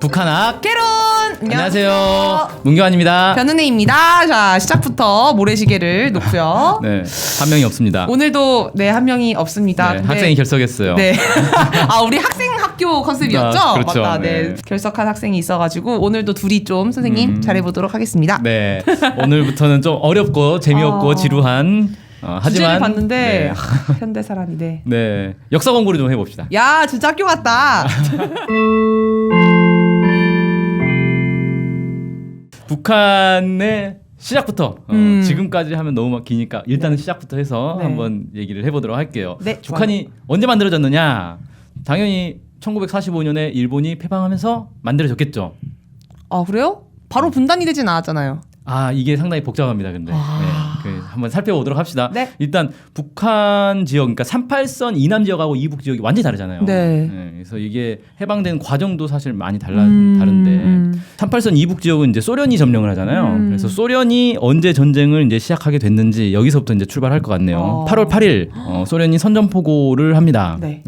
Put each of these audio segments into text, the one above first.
북한학 개론! 안녕하세요. 문교환입니다. 변은혜입니다. 자, 시작부터 모래시계를 놓고요. 네, 한 명이 없습니다. 오늘도 한 명이 없습니다. 네, 학생이 결석했어요. 네. 아, 우리 학생 학교 컨셉이었죠? 아, 그렇죠. 맞다. 네. 네. 결석한 학생이 있어가지고 오늘도 둘이 좀 선생님 잘해보도록 하겠습니다. 네, 오늘부터는 좀 어렵고 재미없고 지루한 주제를 하지만 봤는데 네. 현대 사람이네. 네, 역사 공부를 좀 해봅시다. 야, 진짜 학교 같다. 북한의 시작부터 지금까지 하면 너무 막 기니까 일단은 시작부터 해서 한번 얘기를 해보도록 할게요. 네, 북한이 언제 만들어졌느냐? 당연히 1945년에 일본이 패방하면서 만들어졌겠죠. 아, 그래요? 바로 분단이 되진 않았잖아요. 아, 이게 상당히 복잡합니다. 근데 네, 한번 살펴보도록 합시다. 네. 일단 북한 지역, 그러니까 38선 이남 지역하고 이북 지역이 완전히 다르잖아요. 네. 그래서 이게 해방된 과정도 사실 많이 다른데 38선 이북 지역은 이제 소련이 점령을 하잖아요. 그래서 소련이 언제 전쟁을 이제 시작하게 됐는지 여기서부터 이제 출발할 것 같네요. 8월 8일 소련이 선전포고를 합니다. 네.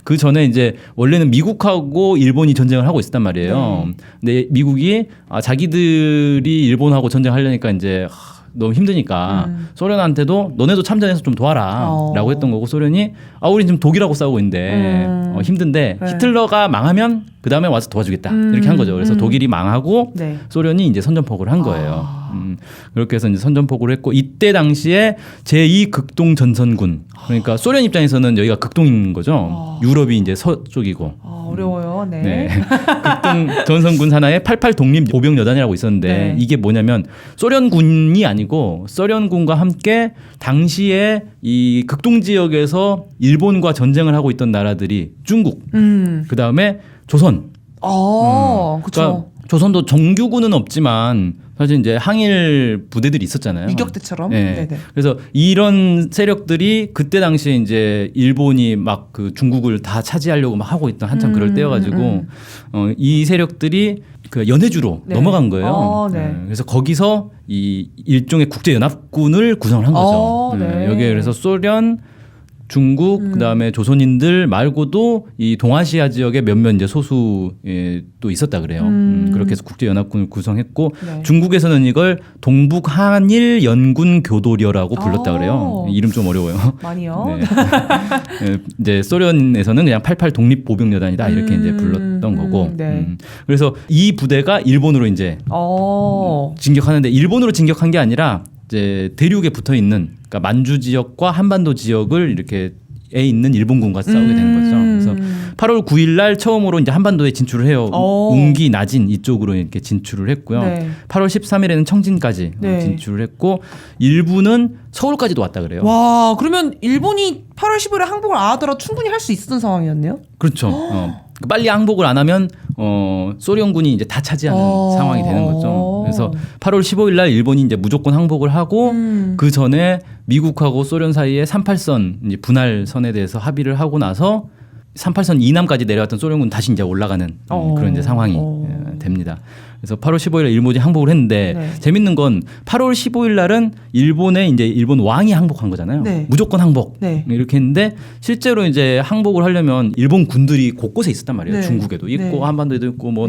그 전에 이제 원래는 미국하고 일본이 전쟁을 하고 있었단 말이에요. 근데 미국이 자기들이 일본하고 전쟁하려니까 이제 너무 힘드니까 소련한테도 너네도 참전해서 좀 도와라 라고 했던 거고, 소련이 우린 지금 독일하고 싸우고 있는데 힘든데 히틀러가 망하면 그 다음에 와서 도와주겠다 이렇게 한 거죠. 그래서 독일이 망하고 소련이 이제 선전포고를 한 거예요. 그렇게 해서 이제 선전포고를 했고, 이때 당시에 제2극동 전선군, 그러니까 소련 입장에서는 여기가 극동인 거죠. 유럽이 이제 서쪽이고. 어려워요. 네. 네. 극동 전선군 산하에 88 독립 보병 여단이라고 있었는데 이게 뭐냐면 소련군이 아니고 소련군과 함께 당시에 이 극동 지역에서 일본과 전쟁을 하고 있던 나라들이 중국, 그 다음에 조선. 그렇죠. 그러니까 조선도 정규군은 없지만 사실 이제 항일 부대들이 있었잖아요. 유격대처럼. 네. 네네. 그래서 이런 세력들이 그때 당시에 이제 일본이 막 그 중국을 다 차지하려고 막 하고 있던 한참 그럴 때여가지고 이 세력들이 그 연해주로 넘어간 거예요. 그래서 거기서 이 일종의 국제연합군을 구성을 한 거죠. 여기에 그래서 소련, 중국, 그다음에 조선인들 말고도 이 동아시아 지역에 몇몇 이제 소수 또 있었다 그래요. 그렇게 해서 국제연합군을 구성했고 중국에서는 이걸 동북 한일 연군 교도려라고 불렀다 그래요. 이름 좀 어려워요. 많이요. 네. 이제 소련에서는 그냥 88 독립 보병 여단이다 이렇게 이제 불렀던 거고. 그래서 이 부대가 일본으로 이제 진격하는데, 일본으로 진격한 게 아니라 이제 대륙에 붙어 있는, 그러니까 만주 지역과 한반도 지역을 이렇게 에 있는 일본군과 싸우게 되는 거죠. 그래서 8월 9일 날 처음으로 이제 한반도에 진출을 해요. 웅기, 나진 이쪽으로 이렇게 진출을 했고요. 8월 13일에는 청진까지 진출을 했고, 일부는 서울까지도 왔다 그래요. 와, 그러면 일본이 8월 15일에 항복을 안 하더라도 충분히 할 수 있었던 상황이었네요. 그렇죠. 빨리 항복을 안 하면 소련군이 이제 다 차지하는 상황이 되는 거죠. 그래서 8월 15일 날 일본이 이제 무조건 항복을 하고 그 전에 미국하고 소련 사이에 38선 이제 분할선에 대해서 합의를 하고 나서 38선 이남까지 내려왔던 소련군 다시 이제 올라가는 그런 이제 상황이 됩니다. 그래서 8월 15일 날 일본이 항복을 했는데 재밌는 건 8월 15일 날은 일본에 이제 일본 왕이 항복한 거잖아요. 무조건 항복 이렇게 했는데, 실제로 이제 항복을 하려면 일본 군들이 곳곳에 있었단 말이에요. 중국에도 있고 한반도에도 있고 뭐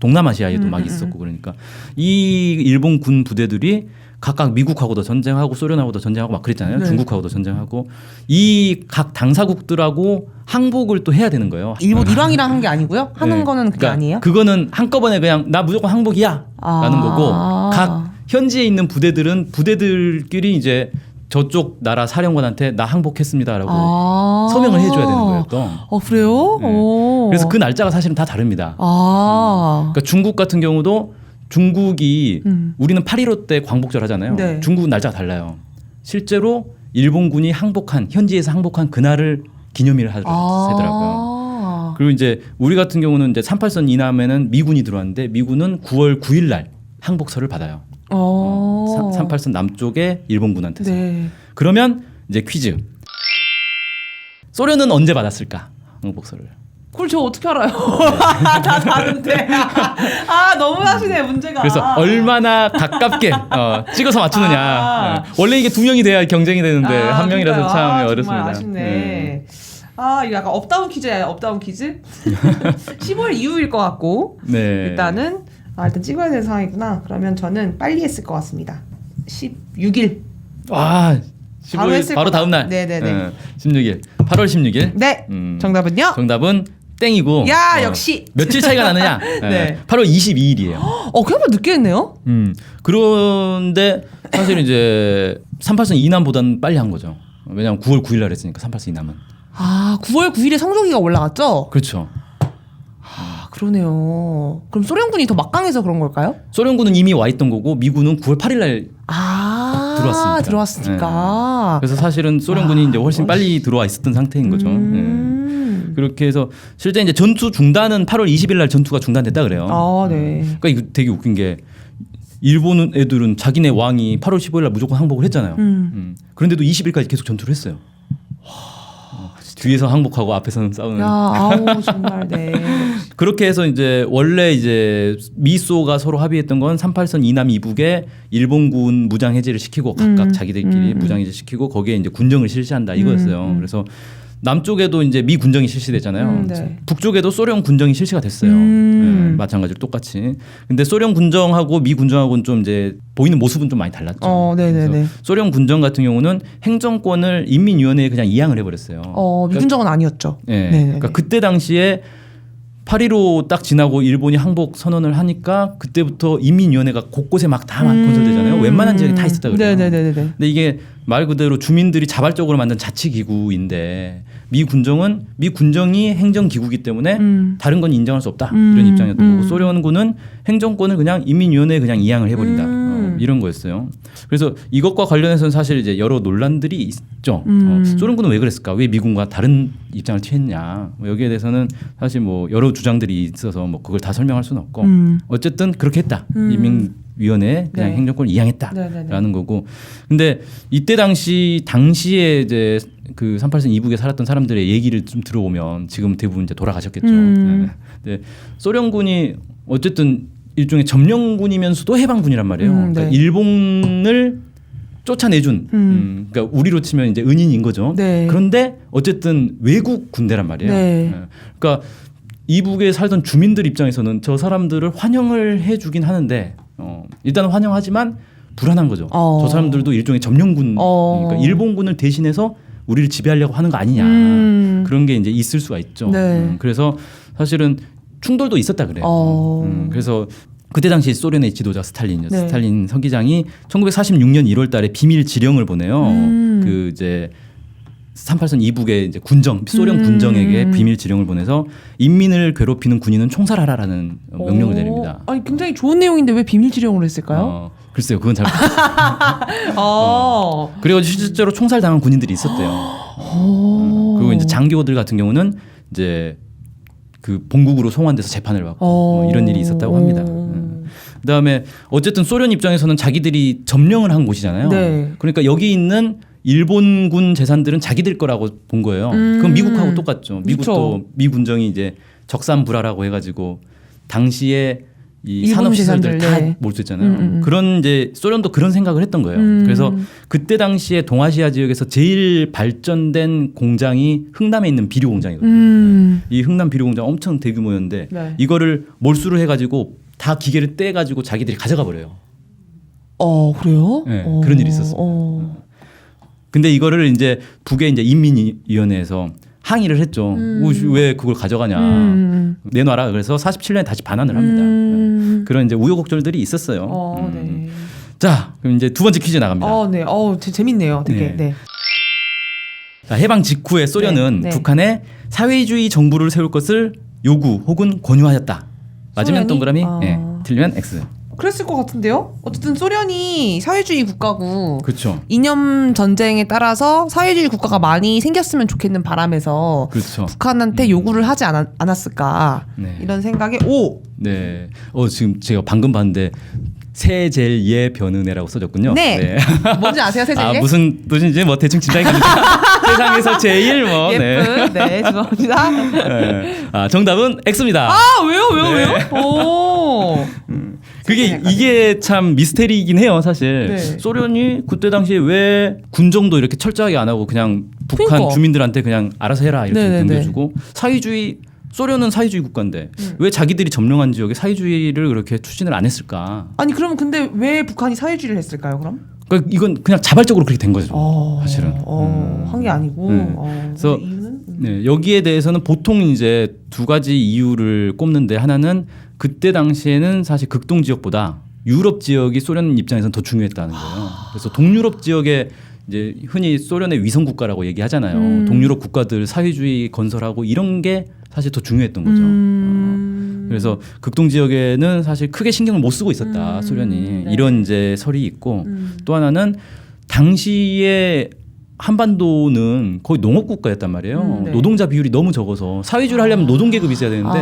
동남아시아에도 막 있었고, 그러니까 이 일본 군 부대들이 각각 미국하고도 전쟁하고 소련하고도 전쟁하고 막 그랬잖아요. 중국하고도 전쟁하고, 이 각 당사국들하고 항복을 또 해야 되는 거예요. 일본 일왕이랑 한 게 아니고요? 하는 거는 그게 그러니까 아니에요? 그거는 한꺼번에 그냥 나 무조건 항복이야 라는 거고, 각 현지에 있는 부대들끼리 이제 저쪽 나라 사령관한테 나 항복했습니다라고 서명을 해줘야 되는 거예요. 또. 그래요? 그래서 그 날짜가 사실은 다 다릅니다. 그러니까 중국 같은 경우도 중국이 우리는 8.15 때 광복절 하잖아요. 중국은 날짜가 달라요. 실제로 일본군이 항복한, 현지에서 항복한 그날을 기념일을 하더라고요. 그리고 이제 우리 같은 경우는 이제 38선 이남에는 미군이 들어왔는데 미군은 9월 9일 날 항복서를 받아요. 38선 남쪽에 일본군한테서. 그러면 이제 퀴즈. 소련은 언제 받았을까? 항복서를. 그걸 저 어떻게 알아요? 다 다른데. 너무 하시네 문제가. 그래서 얼마나 가깝게 찍어서 맞추느냐. 원래 이게 두 명이 돼야 경쟁이 되는데 한 명이라서 참 어렵습니다. 아쉽네. 아, 이거 약간 업다운 퀴즈야, 업다운 퀴즈. 15일 이후일 것 같고. 네. 일단 찍어야 되는 상황이구나. 그러면 저는 빨리 했을 것 같습니다. 16일. 와, 15일 바로 했을 바로 거다. 다음 날. 네네네. 16일. 8월 16일. 네. 정답은요? 정답은 땡이고. 야, 역시. 며칠 차이가 나느냐? 네. 8월 22일이에요. 그냥 늦게 했네요. 그런데 사실 이제 383 이남보다는 빨리 한 거죠. 왜냐면 9월 9일 날 했으니까 383 이남은. 9월 9일에 성조기가 올라갔죠? 그렇죠. 그러네요. 그럼 소련군이 더 막강해서 그런 걸까요? 소련군은 이미 와 있던 거고 미군은 9월 8일 날 들어왔으니까. 그래서 사실은 소련군이 이제 훨씬 빨리 들어와 있었던 상태인 거죠. 그렇게 해서 실제 이제 전투 중단은 8월 20일 날 전투가 중단됐다 그래요. 네. 그러니까 이거 되게 웃긴 게 일본 애들은 자기네 왕이 8월 15일 날 무조건 항복을 했잖아요. 그런데도 20일까지 계속 전투를 했어요. 뒤에서 항복하고 앞에서는 싸우는. 정말 네. 그렇게 해서 이제 원래 이제 미소가 서로 합의했던 건 38선 이남 이북에 일본군 무장 해제를 시키고 각각 자기들끼리 무장 해제 시키고 거기에 이제 군정을 실시한다 이거였어요. 그래서 남쪽에도 이제 미 군정이 실시됐잖아요. 네. 북쪽에도 소련 군정이 실시가 됐어요. 마찬가지로 똑같이. 근데 소련 군정하고 미 군정하고는 좀 이제 보이는 모습은 좀 많이 달랐죠. 네네네. 소련 군정 같은 경우는 행정권을 인민위원회에 그냥 이양을 해버렸어요. 미 군정은 아니었죠. 네. 그러니까 그때 당시에 8.15 딱 지나고 일본이 항복 선언을 하니까 그때부터 인민위원회가 곳곳에 막 다 건설되잖아요. 웬만한 지역에 다 있었다 그래요. 네네네. 근데 이게 말 그대로 주민들이 자발적으로 만든 자치기구인데 미 군정이 행정기구이기 때문에 다른 건 인정할 수 없다 이런 입장이었던 거고 소련군은 행정권을 그냥 인민위원회에 그냥 이양을 해버린다 이런 거였어요. 그래서 이것과 관련해서는 사실 이제 여러 논란들이 있죠. 소련군은 왜 그랬을까? 왜 미군과 다른 입장을 취했냐? 여기에 대해서는 사실 뭐 여러 주장들이 있어서 뭐 그걸 다 설명할 수는 없고 어쨌든 그렇게 했다. 인민위원회에 그냥 행정권을 이양했다라는 거고. 근데 이때 당시에 이제 그 383 이북에 살았던 사람들의 얘기를 좀 들어보면 지금 대부분 이제 돌아가셨겠죠. 네. 소련군이 어쨌든 일종의 점령군이면서도 해방군이란 말이에요. 그러니까 일본을 쫓아내준, 그러니까 우리로 치면 이제 은인인 거죠. 네. 그런데 어쨌든 외국 군대란 말이에요. 네. 그러니까 이북에 살던 주민들 입장에서는 저 사람들을 환영을 해주긴 하는데 일단 환영하지만 불안한 거죠. 저 사람들도 일종의 점령군, 그러니까 일본군을 대신해서 우리를 지배하려고 하는 거 아니냐 그런 게 이제 있을 수가 있죠. 네. 그래서 사실은 충돌도 있었다 그래요. 그래서 그때 당시 소련의 지도자 스탈린이었어요. 네. 스탈린 서기장이 1946년 1월달에 비밀 지령을 보내요. 그 이제 383 이북의 이제 소련 군정에게 비밀 지령을 보내서 인민을 괴롭히는 군인은 총살하라라는 명령을 내립니다. 아니 굉장히 좋은 내용인데 왜 비밀 지령을 했을까요? 글쎄요, 그건 잘 모르겠어요. 그리고 실제로 총살당한 군인들이 있었대요. 그리고 이제 장교들 같은 경우는 이제 그 본국으로 송환돼서 재판을 받고 이런 일이 있었다고 합니다. 그다음에 어쨌든 소련 입장에서는 자기들이 점령을 한 곳이잖아요. 네. 그러니까 여기 있는 일본군 재산들은 자기들 거라고 본 거예요. 그건 미국하고 똑같죠. 미국도 미 군정이 이제 적산불화라고 해가지고 당시에 이 산업 시설들 다 몰수했잖아요. 그런 이제 소련도 그런 생각을 했던 거예요. 그래서 그때 당시에 동아시아 지역에서 제일 발전된 공장이 흥남에 있는 비료 공장이거든요. 이 흥남 비료 공장 엄청 대규모였는데 이거를 몰수를 해가지고 다 기계를 떼가지고 자기들이 가져가 버려요. 그래요? 네, 그런 일이 있었어요. 근데 이거를 이제 북의 이제 인민위원회에서 항의를 했죠. 왜 그걸 가져가냐. 내놔라. 그래서 47년에 다시 반환을 합니다. 그런 이제 우여곡절들이 있었어요. 네. 자, 그럼 이제 두 번째 퀴즈 나갑니다. 네. 재밌네요. 되게. 네. 자, 해방 직후에 소련은 북한에 사회주의 정부를 세울 것을 요구 혹은 권유하였다. 맞으면 동그라미, 틀리면 X. 그랬을 것 같은데요. 어쨌든 소련이 사회주의 국가고, 그렇죠. 이념 전쟁에 따라서 사회주의 국가가 많이 생겼으면 좋겠는 바람에서 그렇죠. 북한한테 요구를 하지 않았을까 이런 생각에 O. 네. 지금 제가 방금 봤는데 세젤예 변은혜라고 써졌군요. 네. 뭔지 아세요, 세젤예? 무슨 뜻인지 뭐 대충 짐작이 갑니다. 세상에서 제일 뭐 예쁜. 네, 죄송합니다. 네. 정답은 X입니다. 왜요? 오. 이게 참 미스테리이긴 해요, 사실. 네. 소련이 그때 당시에 왜 군정도 이렇게 철저하게 안 하고 그냥 북한 그러니까. 주민들한테 그냥 알아서 해라 이렇게 네네네. 넘겨주고 소련은 사회주의 국가인데 왜 자기들이 점령한 지역에 사회주의를 그렇게 추진을 안 했을까? 아니 그러면 근데 왜 북한이 사회주의를 했을까요? 그럼? 그러니까 이건 그냥 자발적으로 그렇게 된 거죠, 사실은. 한 게 아니고. 그래서 이유는? 네, 여기에 대해서는 보통 이제 두 가지 이유를 꼽는데 하나는 그때 당시에는 사실 극동 지역보다 유럽 지역이 소련 입장에서는 더 중요했다는 거예요. 그래서 동유럽 지역에 이제 흔히 소련의 위성 국가라고 얘기하잖아요. 동유럽 국가들 사회주의 건설하고 이런 게 사실 더 중요했던 거죠. 그래서 극동 지역에는 사실 크게 신경을 못 쓰고 있었다 소련이 네. 이런 이제 설이 있고 또 하나는 당시에 한반도는 거의 농업 국가였단 말이에요. 네. 노동자 비율이 너무 적어서 사회주의를 하려면 노동 계급이 있어야 되는데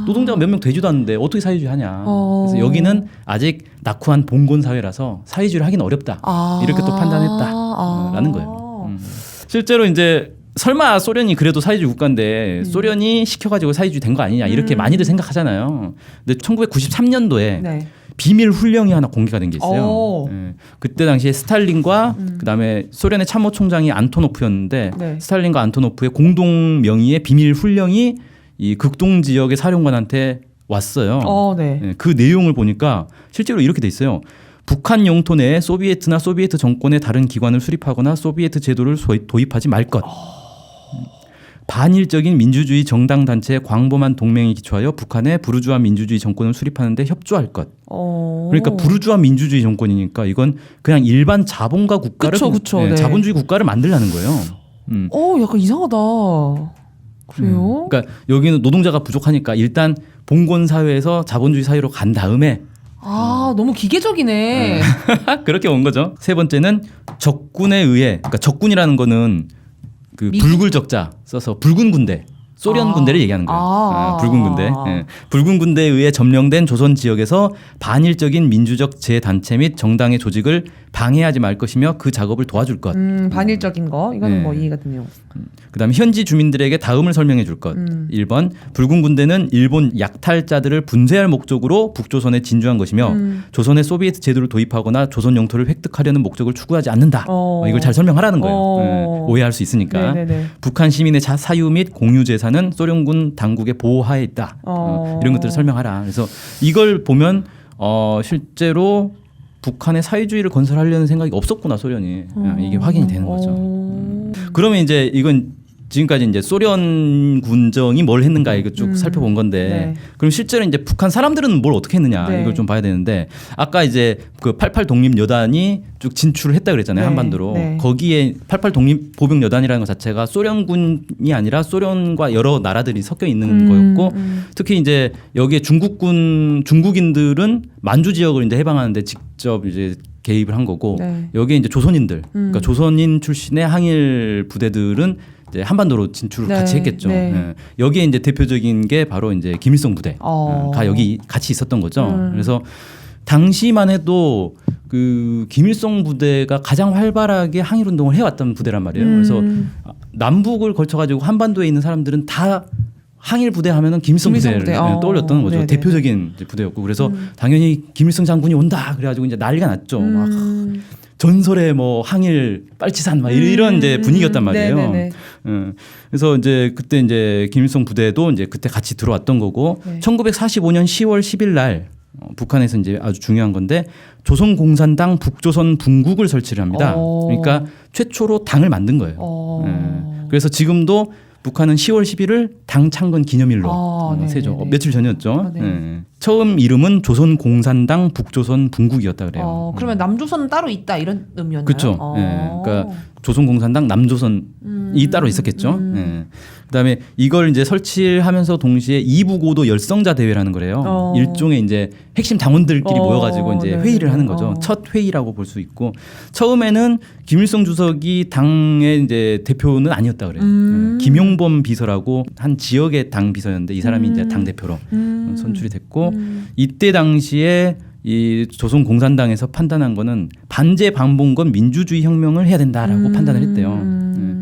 노동자가 몇 명 되지도 않는데 어떻게 사회주의 하냐. 그래서 여기는 아직 낙후한 봉건 사회라서 사회주의를 하기는 어렵다. 이렇게 또 판단했다라는 거예요. 실제로 이제 설마 소련이 그래도 사회주의 국가인데 소련이 시켜가지고 사회주의 된 거 아니냐 이렇게 많이들 생각하잖아요. 근데 1993년도에 네. 비밀 훈령이 하나 공개가 된 게 있어요. 예. 그때 당시에 스탈린과 그다음에 소련의 참모총장이 안토노프였는데 네. 스탈린과 안토노프의 공동 명의의 비밀 훈령이 이 극동 지역의 사령관한테 왔어요. 네. 예. 그 내용을 보니까 실제로 이렇게 돼 있어요. 북한 영토 내에 소비에트나 소비에트 정권의 다른 기관을 수립하거나 소비에트 제도를 도입하지 말 것. 반일적인 민주주의 정당 단체의 광범한 동맹에 기초하여 북한의 부르주아 민주주의 정권을 수립하는 데 협조할 것. 그러니까 부르주아 민주주의 정권이니까 이건 그냥 일반 자본가 국가를 그쵸, 네. 자본주의 국가를 만들라는 거예요. 약간 이상하다. 그래요? 그러니까 여기는 노동자가 부족하니까 일단 봉건 사회에서 자본주의 사회로 간 다음에 너무 기계적이네. 그렇게 온 거죠. 세 번째는 적군에 의해 그러니까 적군이라는 거는 그 붉을 적자 써서 붉은 군대 소련 군대를 얘기하는 거예요. 붉은 군대. 예. 붉은 군대에 의해 점령된 조선 지역에서 반일적인 민주적 재단체 및 정당의 조직을 방해하지 말 것이며 그 작업을 도와줄 것. 반일적인 거 이거는 네. 뭐 이해가 되네요. 그다음에 현지 주민들에게 다음을 설명해 줄 것. 1번 붉은 군대는 일본 약탈자들을 분쇄할 목적으로 북조선에 진주한 것이며 조선의 소비에트 제도를 도입하거나 조선 영토를 획득하려는 목적을 추구하지 않는다. 이걸 잘 설명하라는 거예요. 오해할 수 있으니까. 네네네. 북한 시민의 사유 및 공유 재산은 소련군 당국의 보호하에 있다. 이런 것들을 설명하라. 그래서 이걸 보면 실제로 북한의 사회주의를 건설하려는 생각이 없었구나 소련이. 이게 확인이 되는 거죠. 그러면 이제 이건 지금까지 이제 소련 군정이 뭘 했는가 이거 쭉 살펴본 건데 네. 그럼 실제로 이제 북한 사람들은 뭘 어떻게 했느냐 네. 이걸 좀 봐야 되는데 아까 이제 그 88 독립 여단이 쭉 진출을 했다 그랬잖아요. 네. 한반도로. 네. 거기에 88 독립 보병 여단이라는 것 자체가 소련군이 아니라 소련과 여러 나라들이 섞여 있는 거였고 특히 이제 여기에 중국인들은 만주 지역을 이제 해방하는데 직접 이제 개입을 한 거고 네. 여기에 이제 조선인들 그러니까 조선인 출신의 항일 부대들은 이제 한반도로 진출을 네, 같이 했겠죠. 네. 예. 여기에 이제 대표적인 게 바로 이제 김일성 부대가 여기 같이 있었던 거죠. 그래서 당시만 해도 그 김일성 부대가 가장 활발하게 항일 운동을 해왔던 부대란 말이에요. 그래서 남북을 걸쳐가지고 한반도에 있는 사람들은 다 항일 부대 하면은 김일성 부대를 부대. 떠올렸던 거죠. 네네. 대표적인 이제 부대였고 그래서 당연히 김일성 장군이 온다 그래가지고 이제 난리가 났죠. 막 전설의 뭐 항일 빨치산 막 이런 이제 분위기였단 말이에요. 네네네. 그래서 이제 그때 이제 김일성 부대도 이제 그때 같이 들어왔던 거고 네. 1945년 10월 10일 날 북한에서 이제 아주 중요한 건데 조선공산당 북조선 분국을 설치를 합니다. 그러니까 최초로 당을 만든 거예요. 그래서 지금도 북한은 10월 10일을 당 창건 기념일로 세죠. 며칠 전이었죠. 네. 처음 이름은 조선공산당 북조선 분국이었다 그래요. 그러면 남조선은 따로 있다 이런 의미였나요? 그렇죠. 그러니까 조선공산당 남조선이 따로 있었겠죠. 그다음에 이걸 이제 설치하면서 동시에 이북오도 열성자 대회라는 거래요. 일종의 이제 핵심 당원들끼리 모여가지고 이제 회의를 하는 거죠. 첫 회의라고 볼 수 있고 처음에는 김일성 주석이 당의 이제 대표는 아니었다 그래요. 김용범 비서라고 한 지역의 당 비서였는데 이 사람이 이제 당 대표로 선출이 됐고 이때 당시에 이 조선공산당에서 판단한 거는 반제 반봉건 민주주의 혁명을 해야 된다라고 판단을 했대요.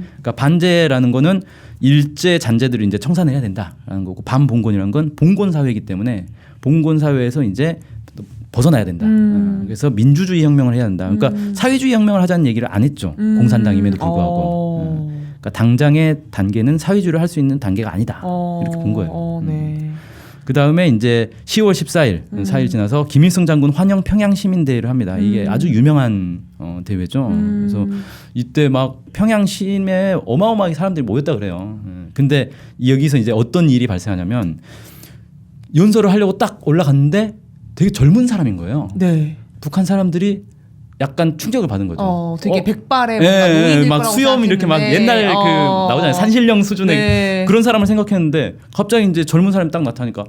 그러니까 반제라는 거는 일제 잔재들을 이제 청산해야 된다라는 거고 반봉건이라는 건 봉건 사회이기 때문에 봉건 사회에서 이제 벗어나야 된다. 그래서 민주주의 혁명을 해야 된다. 그러니까 사회주의 혁명을 하자는 얘기를 안 했죠. 공산당임에도 불구하고. 그러니까 당장의 단계는 사회주의를 할 수 있는 단계가 아니다. 이렇게 본 거예요. 네. 그 다음에 이제 10월 14일 4일 지나서 김일성 장군 환영 평양 시민대회를 합니다. 이게 아주 유명한 대회죠. 그래서 이때 막 평양 시내에 어마어마하게 사람들이 모였다 그래요. 근데 여기서 이제 어떤 일이 발생하냐면 연설을 하려고 딱 올라갔는데 되게 젊은 사람인 거예요. 네. 북한 사람들이 약간 충격을 받은 거죠. 되게 백발에 뭔가 노인일 막 거라고 수염 이렇게 막 옛날 그 나오잖아요. 산신령 수준의 네. 그런 사람을 생각했는데 갑자기 이제 젊은 사람이 딱 나타나니까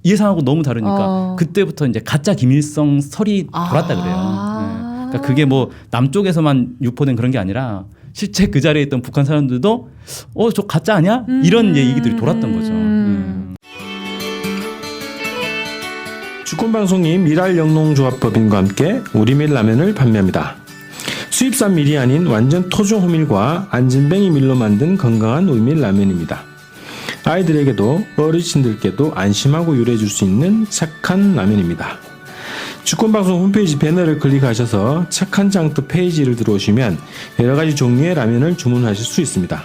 예상하고 너무 다르니까 그때부터 이제 가짜 김일성 설이 돌았다 그래요. 네. 그러니까 그게 뭐 남쪽에서만 유포된 그런 게 아니라 실제 그 자리에 있던 북한 사람들도 저 가짜 아니야? 이런 얘기들이 돌았던 거죠. 주권방송이 미랄영농조합법인과 함께 우리밀 라면을 판매합니다. 수입산 밀이 아닌 완전 토종 호밀과 안진뱅이 밀로 만든 건강한 우리밀 라면입니다. 아이들에게도 어르신들께도 안심하고 요리해줄 수 있는 착한 라면입니다. 주권방송 홈페이지 배너를 클릭하셔서 착한 장터 페이지를 들어오시면 여러가지 종류의 라면을 주문하실 수 있습니다.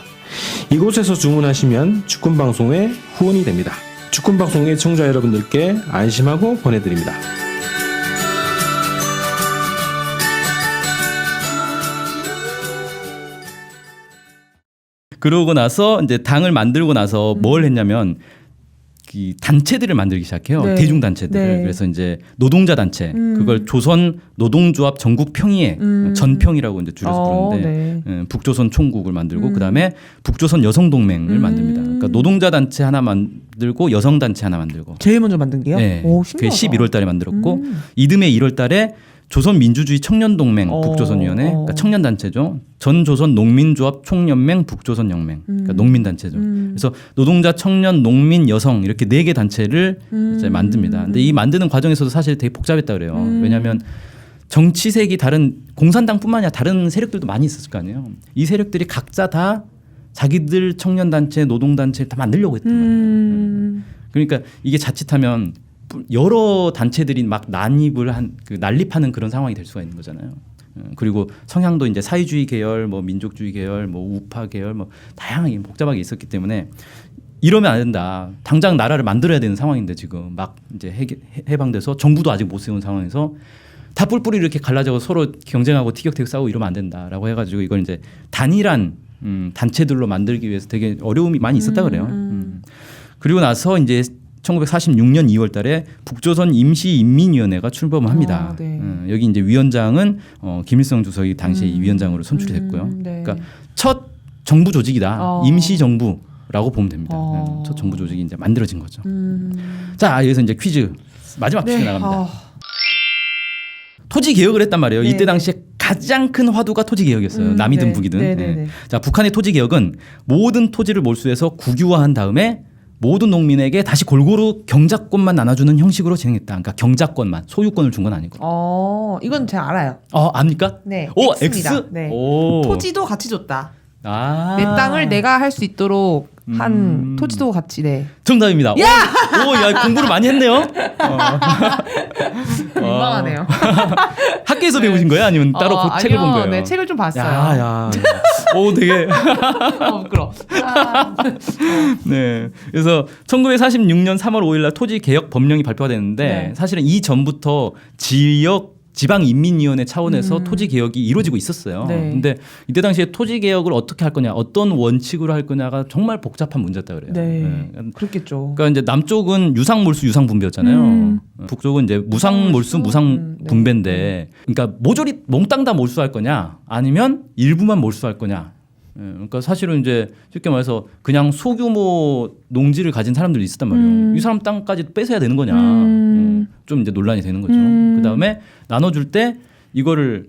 이곳에서 주문하시면 주권방송의 후원이 됩니다. 주권방송 애청자 여러분들께 안심하고 보내드립니다. 그러고 나서 이제 당을 만들고 나서 뭘 했냐면 이 단체들을 만들기 시작해요. 네. 대중 단체들. 네. 그래서 이제 노동자 단체. 그걸 조선 노동조합 전국 평의회 전평이라고 이제 줄여서 부르는데 북조선 총국을 만들고 그다음에 북조선 여성 동맹을 만듭니다. 그러니까 노동자 단체 하나 만들고 여성 단체 하나 만들고. 제일 먼저 만든 게요? 네. 오, 그게 신기하다. 11월 달에 만들었고 이듬해 1월 달에 조선민주주의 청년동맹 북조선위원회 그러니까 청년단체죠. 전조선 농민조합 총연맹 북조선연맹 그러니까 농민단체죠. 그래서 노동자 청년 농민 여성 이렇게 4개 단체를 이제 만듭니다. 근데 이 만드는 과정에서도 사실 되게 복잡했다 그래요. 왜냐하면 정치색이 다른 공산당뿐만 아니라 다른 세력들도 많이 있었을 거 아니에요. 이 세력들이 각자 다 자기들 청년단체 노동단체를 다 만들려고 했단 말이에요. 그러니까 이게 자칫하면 여러 단체들이 막 난입을 난립하는 그런 상황이 될 수가 있는 거잖아요. 그리고 성향도 이제 사회주의 계열, 뭐 민족주의 계열, 뭐 우파 계열, 뭐 다양하게 복잡하게 있었기 때문에 이러면 안 된다. 당장 나라를 만들어야 되는 상황인데 지금 막 이제 해방돼서 정부도 아직 못 세운 상황에서 다 뿔뿔이 이렇게 갈라져서 서로 경쟁하고 티격태격 싸우고 이러면 안 된다라고 해가지고 이걸 이제 단일한 단체들로 만들기 위해서 되게 어려움이 많이 있었다 그래요. 그리고 나서 이제 1946년 2월 달에 북조선 임시인민위원회가 출범을 합니다. 네. 여기 이제 위원장은 김일성 주석이 당시 위원장으로 선출이 됐고요. 네. 그러니까 첫 정부 조직이다. 임시정부라고 보면 됩니다. 첫 정부 조직이 이제 만들어진 거죠. 자, 여기서 이제 퀴즈 마지막 퀴즈 나갑니다. 토지 개혁을 했단 말이에요. 네. 이때 당시에 가장 큰 화두가 토지 개혁이었어요. 남이든 네. 북이든. 네. 네. 자, 북한의 토지 개혁은 모든 토지를 몰수해서 국유화한 다음에 모든 농민에게 다시 골고루 경작권만 나눠주는 형식으로 진행했다. 그러니까 경작권만, 소유권을 준 건 아니고. 이건 제가 알아요. 압니까? 네. 오, X입니다. X? 네. 오. 토지도 같이 줬다. 아. 내 땅을 내가 할 수 있도록 한 토지도 같이. 네. 정답입니다. 야! 야, 공부를 많이 했네요. 민망하네요. 학교에서 배우신 거예요? 아니면 따로 그 책을 본 거예요? 네, 책을 좀 봤어요. 야. 오, 되게. 부끄러워. 네. 그래서 1946년 3월 5일 날 토지 개혁 법령이 발표가 됐는데 네. 사실은 이 전부터 지방인민위원회 차원에서 토지 개혁이 이루어지고 있었어요. 네. 근데 이때 당시에 토지 개혁을 어떻게 할 거냐, 어떤 원칙으로 할 거냐가 정말 복잡한 문제였다 그래요. 네. 그렇겠죠. 그러니까 이제 남쪽은 유상 몰수 유상 분배였잖아요. 북쪽은 이제 무상 몰수 무상 분배인데, 그러니까 모조리 몽땅 다 몰수할 거냐, 아니면 일부만 몰수할 거냐. 그러니까 사실은 이제 쉽게 말해서 그냥 소규모 농지를 가진 사람들이 있었단 말이에요. 이 사람 땅까지 뺏어야 되는 거냐. 좀 이제 논란이 되는 거죠. 그 다음에 나눠줄 때 이거를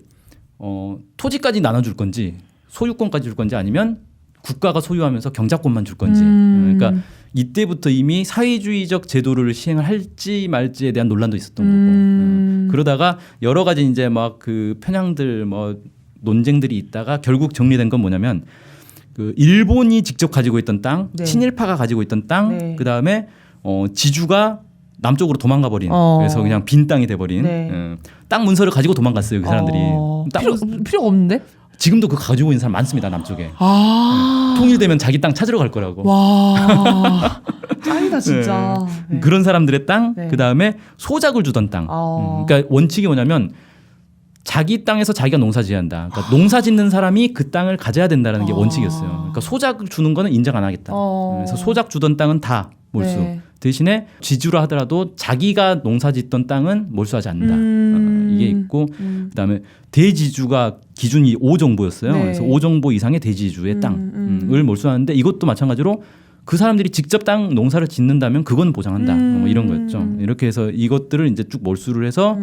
토지까지 나눠줄 건지 소유권까지 줄 건지 아니면 국가가 소유하면서 경작권만 줄 건지. 그러니까 이때부터 이미 사회주의적 제도를 시행을 할지 말지에 대한 논란도 있었던 거고. 그러다가 여러 가지 이제 막 그 편향들 뭐 논쟁들이 있다가 결국 정리된 건 뭐냐면 그 일본이 직접 가지고 있던 땅, 네. 친일파가 가지고 있던 땅, 네. 그 다음에 지주가 남쪽으로 도망가 버린 그래서 그냥 빈 땅이 돼 버린 네. 땅 문서를 가지고 도망갔어요 그 사람들이. 땅 필요가 없는데? 지금도 그거 가지고 있는 사람 많습니다 남쪽에. 아. 통일되면 자기 땅 찾으러 갈 거라고. 와. 짱이다 진짜. 네. 그런 사람들의 땅, 네. 그 다음에 소작을 주던 땅. 그러니까 원칙이 뭐냐면 자기 땅에서 자기가 농사지어야 한다. 그러니까 농사짓는 사람이 그 땅을 가져야 된다는 게 원칙이었어요. 그러니까 소작을 주는 거는 인정 안 하겠다. 그래서 소작 주던 땅은 다 몰수. 네. 대신에 지주라 하더라도 자기가 농사짓던 땅은 몰수하지 않는다. 이게 있고 그다음에 대지주가 기준이 5정보였어요. 네. 그래서 5정보 이상의 대지주의 땅을 몰수하는데 이것도 마찬가지로 그 사람들이 직접 땅 농사를 짓는다면 그건 보장한다. 뭐 이런 거였죠. 이렇게 해서 이것들을 이제 쭉 몰수를 해서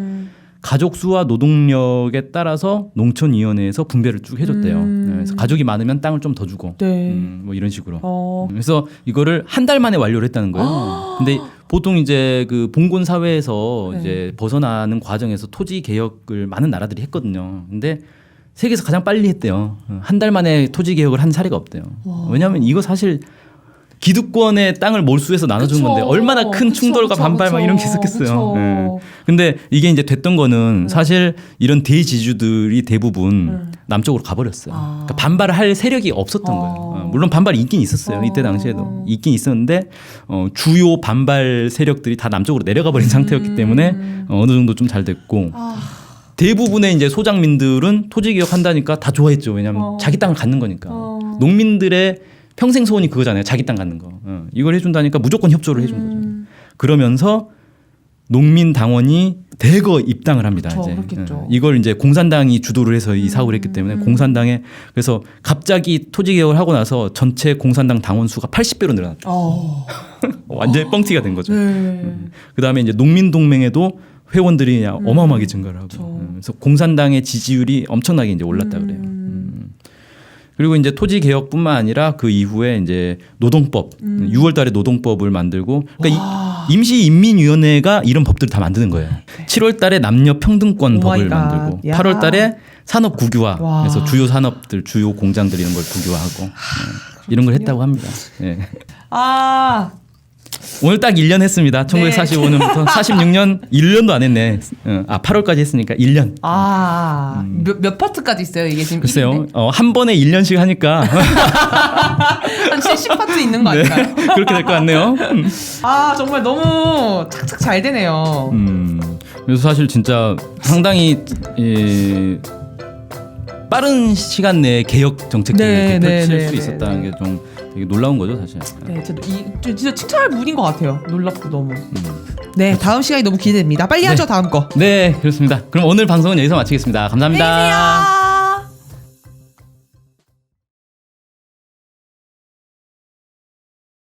가족 수와 노동력에 따라서 농촌위원회에서 분배를 쭉 해줬대요. 그래서 가족이 많으면 땅을 좀 더 주고, 네. 뭐 이런 식으로. 그래서 이거를 한 달 만에 완료를 했다는 거예요. 근데 보통 이제 그 봉건 사회에서 네. 이제 벗어나는 과정에서 토지 개혁을 많은 나라들이 했거든요. 근데 세계에서 가장 빨리 했대요. 한 달 만에 토지 개혁을 한 사례가 없대요. 왜냐하면 이거 사실 기득권의 땅을 몰수해서 나눠준 그쵸. 건데 얼마나 큰 그쵸, 충돌과 그쵸, 반발 막 그쵸. 이런 게 있었겠어요. 그쵸. 예. 근데 이게 이제 됐던 거는 사실 이런 대지주들이 대부분 남쪽으로 가버렸어요. 그러니까 반발을 할 세력이 없었던 거예요. 물론 반발이 있긴 있었어요. 이때 당시에도 있긴 있었는데 주요 반발 세력들이 다 남쪽으로 내려가 버린 상태였기 때문에 어느 정도 좀 잘 됐고 대부분의 이제 소작민들은 토지 개혁한다니까 다 좋아했죠. 왜냐하면 자기 땅을 갖는 거니까. 농민들의 평생 소원이 그거잖아요. 자기 땅 갖는 거. 이걸 해준다니까 무조건 협조를 해준 거죠. 그러면서 농민당원이 대거 입당을 합니다. 그쵸, 이제 그렇겠죠. 이걸 이제 공산당이 주도를 해서 이 사업을 했기 때문에 공산당에 그래서 갑자기 토지 개혁을 하고 나서 전체 공산당 당원 수가 80배로 늘어났다. 완전히 뻥튀기가 된 거죠. 네. 그다음에 이제 농민동맹에도 회원들이 그냥 어마어마하게 증가를 하고 그래서 공산당의 지지율이 엄청나게 이제 올랐다 그래요. 그리고 이제 토지 개혁뿐만 아니라 그 이후에 이제 노동법 6월달에 노동법을 만들고 그러니까 임시인민위원회가 이런 법들을 다 만드는 거예요. 7월달에 남녀 평등권 법을 오마이갓. 만들고 야. 8월달에 산업 국유화 와. 그래서 주요 산업들 주요 공장들 이런 걸 국유화하고 이런 걸 했다고 합니다. 예. 아. 오늘 딱 1년 했습니다. 1945년부터 46년 1년도 안 했네. 8월까지 했으니까 1년. 몇 파트까지 있어요? 이게 지금 글쎄요. 한 번에 1년씩 하니까 한 70파트 있는 거 네, 아닌가요? 그렇게 될 것 같네요. 정말 너무 착착 잘 되네요. 그래서 사실 진짜 상당히 빠른 시간 내에 개혁 정책들을 네, 이렇게 네, 펼칠 네, 수 네, 있었다는 게 좀 되게 놀라운 거죠, 사실. 네, 진짜 칭찬할 분인 것 같아요. 놀랍고 너무. 네, 다음 시간이 너무 기대됩니다. 빨리 하죠, 다음 거. 네, 그렇습니다. 그럼 오늘 방송은 여기서 마치겠습니다. 감사합니다. 안녕히 계세요.